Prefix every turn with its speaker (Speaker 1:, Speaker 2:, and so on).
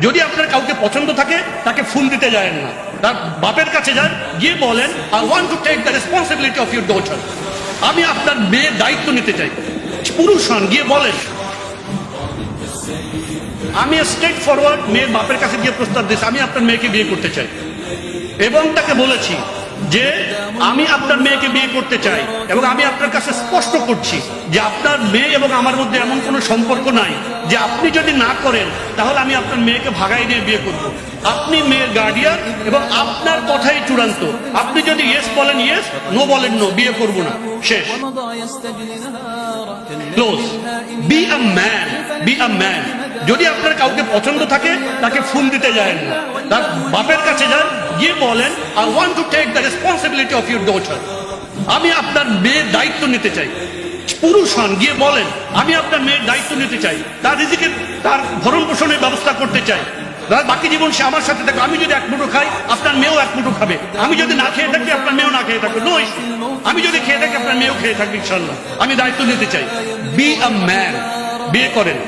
Speaker 1: যদি আপনার কাউকে পছন্দ থাকে তাকে ফুল দিতে যায় না, তার বাপের কাছে যান, গিয়ে বলেন I want to take the responsibility of your daughter. আমি আপনার মেয়ের দায়িত্ব নিতে চাই। পুরুষ হন, গিয়ে বলেন। আমি স্ট্রেট ফরওয়ার্ড মেয়ের বাপের কাছে গিয়ে প্রস্তাব দিয়েছি আমি আপনার মেয়েকে বিয়ে করতে চাই, এবং তাকে বলেছি যে আমি আপনার মেয়েকে বিয়ে করতে চাই, এবং আমি আপনার কাছে স্পষ্ট করছি যে আপনার মেয়ে এবং আমার মধ্যে এমন কোনো সম্পর্ক নাই যে আপনি যদি না করেন তাহলে আমি আপনার মেয়েকে ভাগাই নিয়ে বিয়ে করব। আপনি মেয়ের গার্ডিয়ান এবং আপনার কথাই চূড়ান্ত। আপনি যদি ইয়েস বলেন ইয়েস, নো বলেন নো, বিয়ে করব না, শেষ। Close. Be a man, be a man. যদি আপনার কাউকে পছন্দ থাকে তাকে ফুল দিতে যায় না, তার বাপের কাছে যান, গিয়ে বলেন I want to take the responsibility of your daughter. আমি আপনার মেয়ের দায়িত্ব নিতে চাই। পুরুষ হন, গিয়ে বলেন আমি আপনার মেয়ের দায়িত্ব নিতে চাই, তার রিজিকের, তার ভরণ পোষণের ব্যবস্থা করতে চাই। বাকি জীবন সে আমার সাথে থাকে। আমি যদি এক মুঠো খাই আপনার মেয়েও এক মুঠো খাবে, আমি যদি না খেয়ে থাকি আপনার মেয়েও না খেয়ে থাকবে, নো ইস্যু। আমি যদি খেয়ে থাকি আপনার মেয়েও খেয়ে থাকবে, ইনশাল্লাহ। আমি দায়িত্ব নিতে চাই। বি আ ম্যান, বিয়ে করেন।